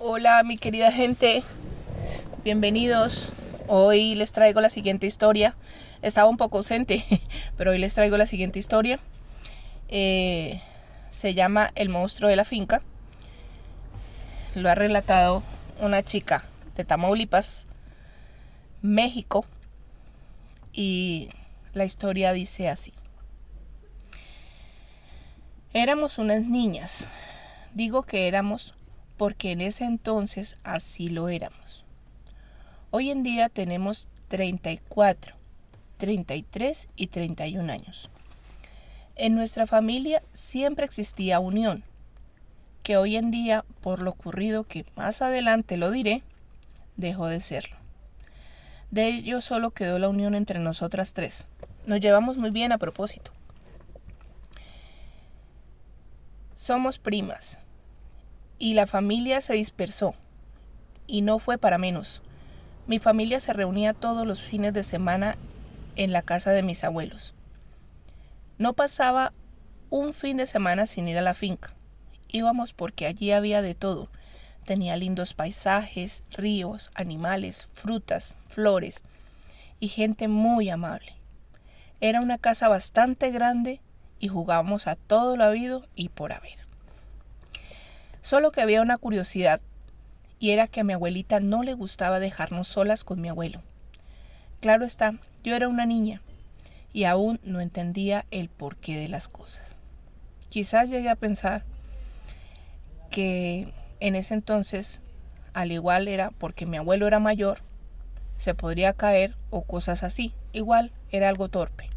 Hola mi querida gente, bienvenidos. Hoy les traigo la siguiente historia. Estaba un poco ausente, pero hoy les traigo la siguiente historia. Se llama El monstruo de la finca. Lo ha relatado una chica de Tamaulipas, México. Y la historia dice así. Éramos unas niñas. Digo que éramos porque en ese entonces así lo éramos. Hoy en día tenemos 34, 33 y 31 años. En nuestra familia siempre existía unión, que hoy en día, por lo ocurrido que más adelante lo diré, dejó de serlo. De ello solo quedó la unión entre nosotras tres. Nos llevamos muy bien a propósito. Somos primas, y la familia se dispersó, y no fue para menos. Mi familia se reunía todos los fines de semana en la casa de mis abuelos. No pasaba un fin de semana sin ir a la finca. Íbamos porque allí había de todo. Tenía lindos paisajes, ríos, animales, frutas, flores y gente muy amable. Era una casa bastante grande y jugábamos a todo lo habido y por haber. Solo que había una curiosidad, y era que a mi abuelita no le gustaba dejarnos solas con mi abuelo. Claro está, yo era una niña y aún no entendía el porqué de las cosas. Quizás llegué a pensar que en ese entonces, al igual era porque mi abuelo era mayor, se podría caer o cosas así. Igual era algo torpe.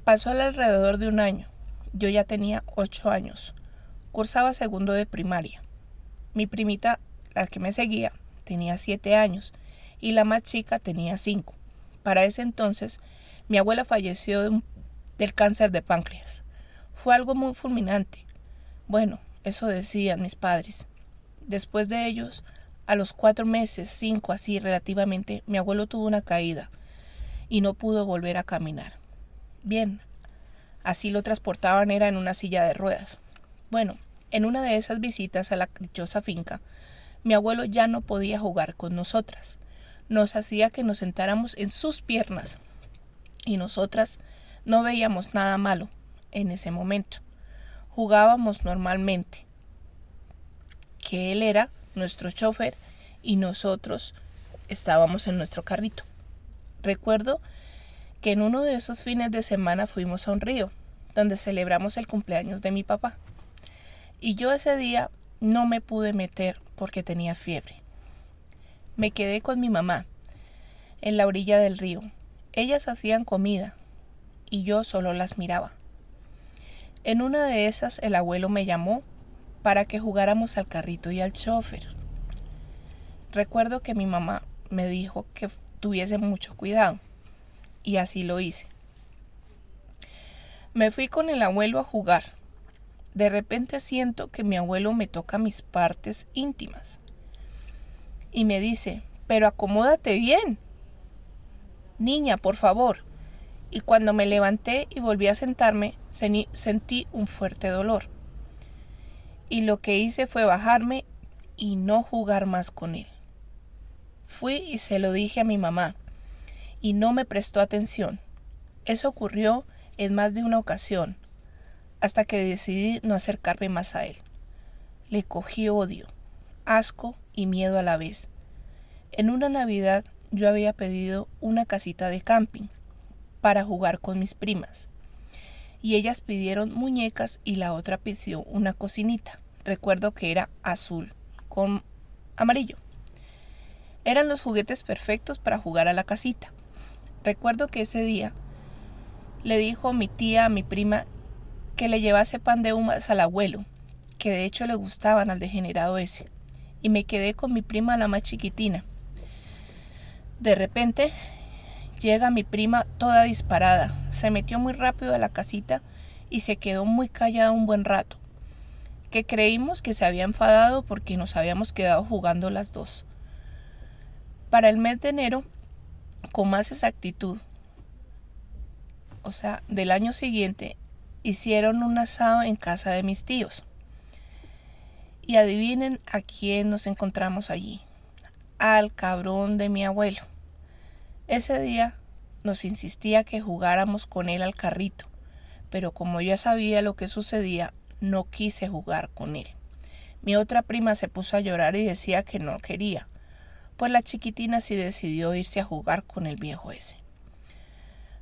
Pasó alrededor de un año. Yo ya tenía 8 años. Cursaba segundo de primaria. Mi primita, la que me seguía, tenía 7 años y la más chica tenía 5. Para ese entonces, mi abuela falleció del cáncer de páncreas. Fue algo muy fulminante. Bueno, eso decían mis padres. Después de ellos, a los 4 meses, 5 así relativamente, mi abuelo tuvo una caída y no pudo volver a caminar. Bien, así lo transportaban era en una silla de ruedas. Bueno, en una de esas visitas a la dichosa finca, mi abuelo ya no podía jugar con nosotras. Nos hacía que nos sentáramos en sus piernas y nosotras no veíamos nada malo en ese momento. Jugábamos normalmente, que él era nuestro chofer y nosotros estábamos en nuestro carrito. Recuerdo que en uno de esos fines de semana fuimos a un río, donde celebramos el cumpleaños de mi papá. Y yo ese día no me pude meter porque tenía fiebre. Me quedé con mi mamá en la orilla del río. Ellas hacían comida y yo solo las miraba. En una de esas el abuelo me llamó para que jugáramos al carrito y al chofer. Recuerdo que mi mamá me dijo que tuviese mucho cuidado y así lo hice. Me fui con el abuelo a jugar. De repente siento que mi abuelo me toca mis partes íntimas y me dice: pero acomódate bien, niña, por favor. Y cuando me levanté y volví a sentarme, sentí un fuerte dolor. Y lo que hice fue bajarme y no jugar más con él. Fui y se lo dije a mi mamá, y no me prestó atención. Eso ocurrió en más de una ocasión, hasta que decidí no acercarme más a él. Le cogí odio, asco y miedo a la vez. En una Navidad yo había pedido una casita de camping para jugar con mis primas, y ellas pidieron muñecas y la otra pidió una cocinita. Recuerdo que era azul con amarillo. Eran los juguetes perfectos para jugar a la casita. Recuerdo que ese día le dijo mi tía a mi prima que le llevase pan de uvas al abuelo, que de hecho le gustaban al degenerado ese, y me quedé con mi prima la más chiquitina. De repente llega mi prima toda disparada, se metió muy rápido a la casita y se quedó muy callada un buen rato, que creímos que se había enfadado porque nos habíamos quedado jugando las dos. Para el mes de enero, con más exactitud, o sea, del año siguiente, hicieron un asado en casa de mis tíos. Y adivinen a quién nos encontramos allí. Al cabrón de mi abuelo. Ese día nos insistía que jugáramos con él al carrito, pero como ya sabía lo que sucedía, no quise jugar con él. Mi otra prima se puso a llorar y decía que no quería, pues la chiquitina sí decidió irse a jugar con el viejo ese.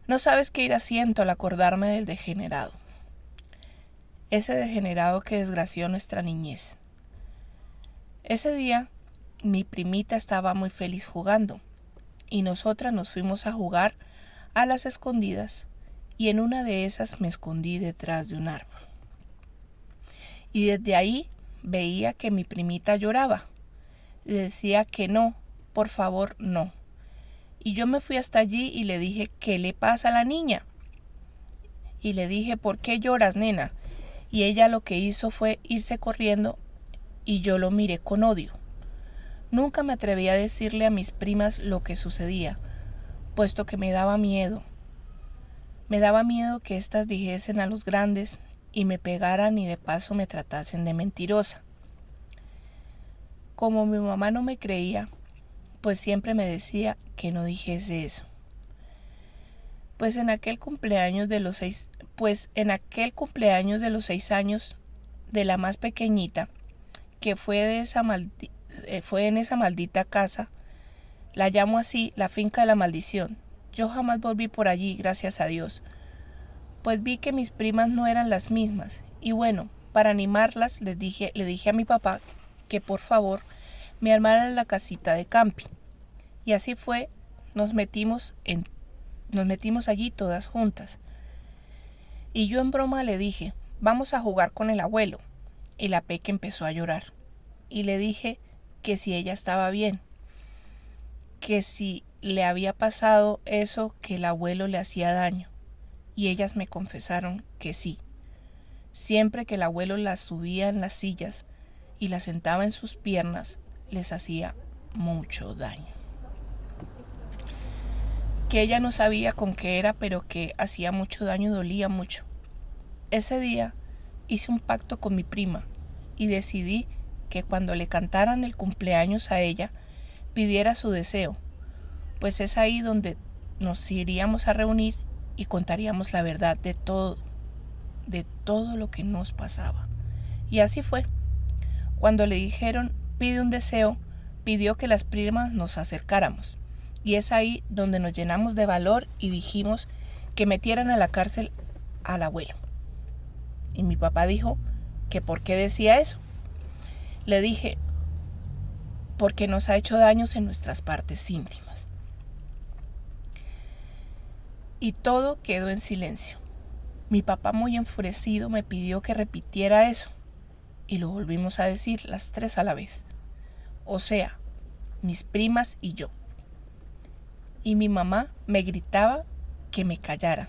No sabes qué ir haciendo al acordarme del degenerado. Ese degenerado que desgració nuestra niñez. Ese día, mi primita estaba muy feliz jugando, y nosotras nos fuimos a jugar a las escondidas, y en una de esas me escondí detrás de un árbol. Y desde ahí veía que mi primita lloraba, y decía que no, por favor, no. Y yo me fui hasta allí y le dije, ¿qué le pasa a la niña? Y le dije, ¿por qué lloras, nena? Y ella lo que hizo fue irse corriendo y yo lo miré con odio. Nunca me atreví a decirle a mis primas lo que sucedía, puesto que me daba miedo. Me daba miedo que éstas dijesen a los grandes y me pegaran y de paso me tratasen de mentirosa. Como mi mamá no me creía, pues siempre me decía que no dijese eso. Pues en aquel cumpleaños de los 6 años de la más pequeñita, que fue en esa maldita casa, la llamo así, la finca de la maldición. Yo jamás volví por allí, gracias a Dios, pues vi que mis primas no eran las mismas, y bueno, para animarlas le dije a mi papá que por favor me armara la casita de camping. Y así fue, nos metimos allí todas juntas. Y yo en broma le dije, vamos a jugar con el abuelo. Y la Peque empezó a llorar. Y le dije que si ella estaba bien, que si le había pasado eso que el abuelo le hacía daño. Y ellas me confesaron que sí. Siempre que el abuelo las subía en las sillas y las sentaba en sus piernas, les hacía mucho daño. Que ella no sabía con qué era, pero que hacía mucho daño y dolía mucho. Ese día hice un pacto con mi prima y decidí que cuando le cantaran el cumpleaños a ella, pidiera su deseo, pues es ahí donde nos iríamos a reunir y contaríamos la verdad de todo lo que nos pasaba. Y así fue. Cuando le dijeron, pide un deseo, pidió que las primas nos acercáramos. Y es ahí donde nos llenamos de valor y dijimos que metieran a la cárcel al abuelo. Y mi papá dijo que por qué decía eso. Le dije, porque nos ha hecho daños en nuestras partes íntimas. Y todo quedó en silencio. Mi papá, muy enfurecido, me pidió que repitiera eso. Y lo volvimos a decir las tres a la vez. O sea, mis primas y yo. Y mi mamá me gritaba que me callara,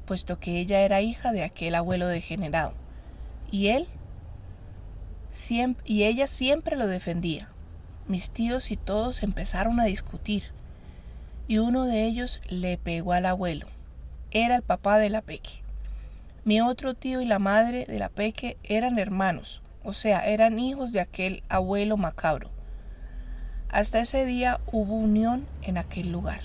puesto que ella era hija de aquel abuelo degenerado. Y ella siempre lo defendía. Mis tíos y todos empezaron a discutir. Y uno de ellos le pegó al abuelo. Era el papá de la Peque. Mi otro tío y la madre de la Peque eran hermanos, o sea, eran hijos de aquel abuelo macabro. Hasta ese día hubo unión en aquel lugar.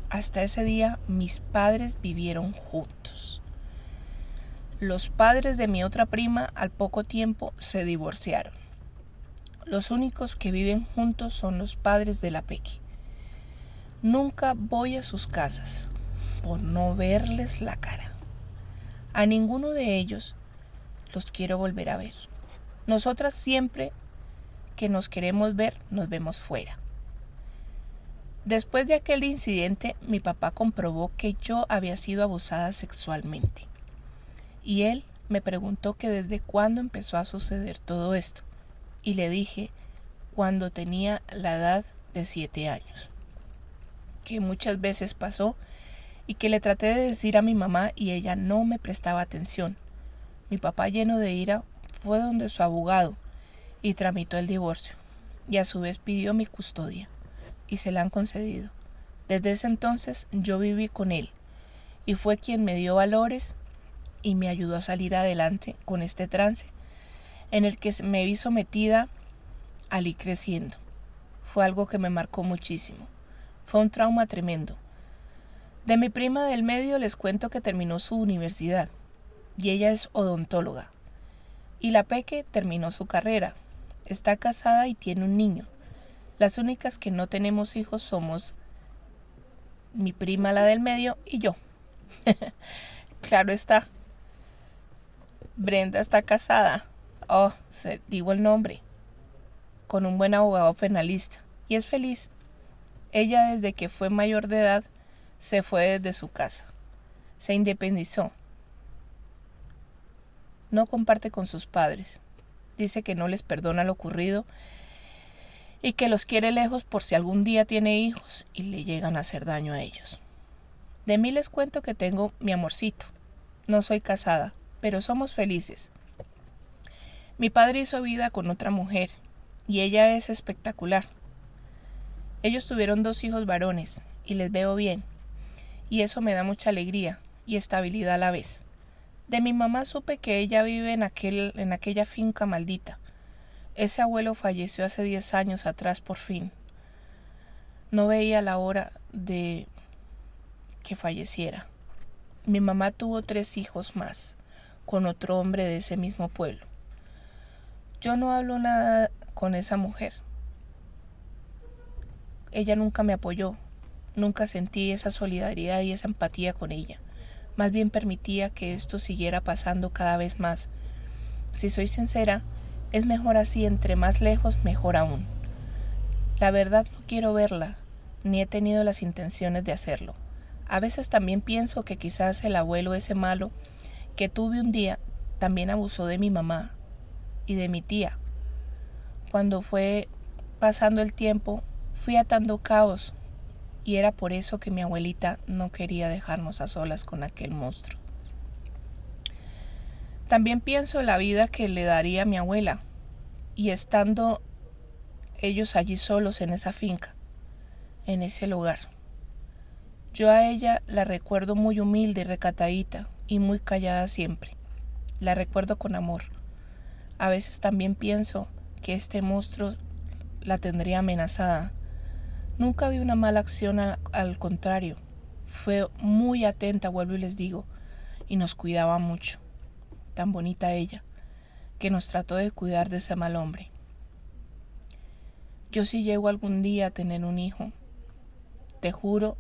Hasta ese día mis padres vivieron juntos. Los padres de mi otra prima al poco tiempo se divorciaron. Los únicos que viven juntos son los padres de la Peque. Nunca voy a sus casas por no verles la cara. A ninguno de ellos los quiero volver a ver. Nosotras siempre que nos queremos ver, nos vemos fuera. Después de aquel incidente, mi papá comprobó que yo había sido abusada sexualmente. Y él me preguntó que desde cuándo empezó a suceder todo esto. Y le dije, cuando tenía la edad de 7 años. Que muchas veces pasó y que le traté de decir a mi mamá y ella no me prestaba atención. Mi papá, lleno de ira, fue donde su abogado y tramitó el divorcio, y a su vez pidió mi custodia, y se la han concedido. Desde ese entonces yo viví con él, y fue quien me dio valores y me ayudó a salir adelante con este trance, en el que me vi sometida al ir creciendo. Fue algo que me marcó muchísimo. Fue un trauma tremendo. De mi prima del medio les cuento que terminó su universidad y ella es odontóloga. Y la peque terminó su carrera. Está casada y tiene un niño. Las únicas que no tenemos hijos somos mi prima, la del medio, y yo. Claro está. Brenda está casada. Digo el nombre. Con un buen abogado penalista. Y es feliz. Ella desde que fue mayor de edad se fue desde su casa. Se independizó. No comparte con sus padres. Dice que no les perdona lo ocurrido y que los quiere lejos por si algún día tiene hijos y le llegan a hacer daño a ellos. De mí les cuento que tengo mi amorcito. No soy casada, pero somos felices. Mi padre hizo vida con otra mujer y ella es espectacular. Ellos tuvieron 2 hijos varones y les veo bien, y eso me da mucha alegría y estabilidad a la vez. De mi mamá supe que ella vive en aquella finca maldita. Ese abuelo falleció hace 10 años atrás por fin. No veía la hora de que falleciera. Mi mamá tuvo 3 hijos más, con otro hombre de ese mismo pueblo. Yo no hablo nada con esa mujer. Ella nunca me apoyó, nunca sentí esa solidaridad y esa empatía con ella. Más bien permitía que esto siguiera pasando cada vez más. Si soy sincera, es mejor así, entre más lejos, mejor aún. La verdad no quiero verla, ni he tenido las intenciones de hacerlo. A veces también pienso que quizás el abuelo ese malo que tuve un día también abusó de mi mamá y de mi tía. Cuando fue pasando el tiempo, fui atando cabos y era por eso que mi abuelita no quería dejarnos a solas con aquel monstruo. También pienso en la vida que le daría a mi abuela y estando ellos allí solos en esa finca, en ese lugar. Yo a ella la recuerdo muy humilde y recatadita y muy callada siempre. La recuerdo con amor. A veces también pienso que este monstruo la tendría amenazada. Nunca vi una mala acción, al contrario. Fue muy atenta, vuelvo y les digo, y nos cuidaba mucho. Tan bonita ella, que nos trató de cuidar de ese mal hombre. Yo si llego algún día a tener un hijo, te juro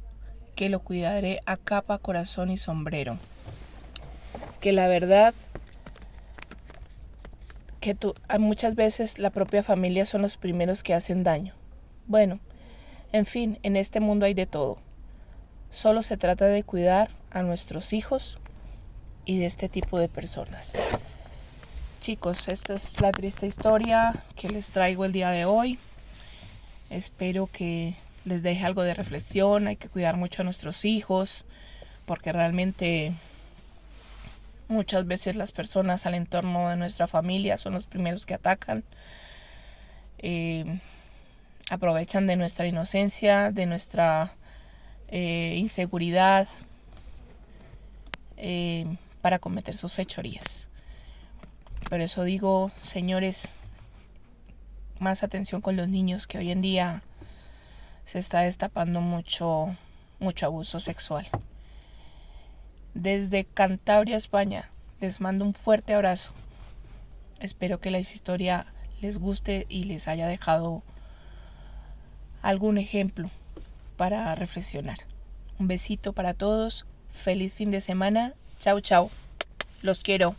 que lo cuidaré a capa, corazón y sombrero. Que la verdad, que muchas veces la propia familia son los primeros que hacen daño. Bueno, en fin, en este mundo hay de todo. Solo se trata de cuidar a nuestros hijos y de este tipo de personas. Chicos, esta es la triste historia que les traigo el día de hoy. Espero que les deje algo de reflexión. Hay que cuidar mucho a nuestros hijos, porque realmente muchas veces las personas al entorno de nuestra familia son los primeros que atacan. Aprovechan de nuestra inocencia, de nuestra inseguridad para cometer sus fechorías. Por eso digo, señores, más atención con los niños, que hoy en día se está destapando mucho abuso sexual. Desde Cantabria, España, les mando un fuerte abrazo. Espero que la historia les guste y les haya dejado algún ejemplo para reflexionar. Un besito para todos. Feliz fin de semana. Chao, chao. Los quiero.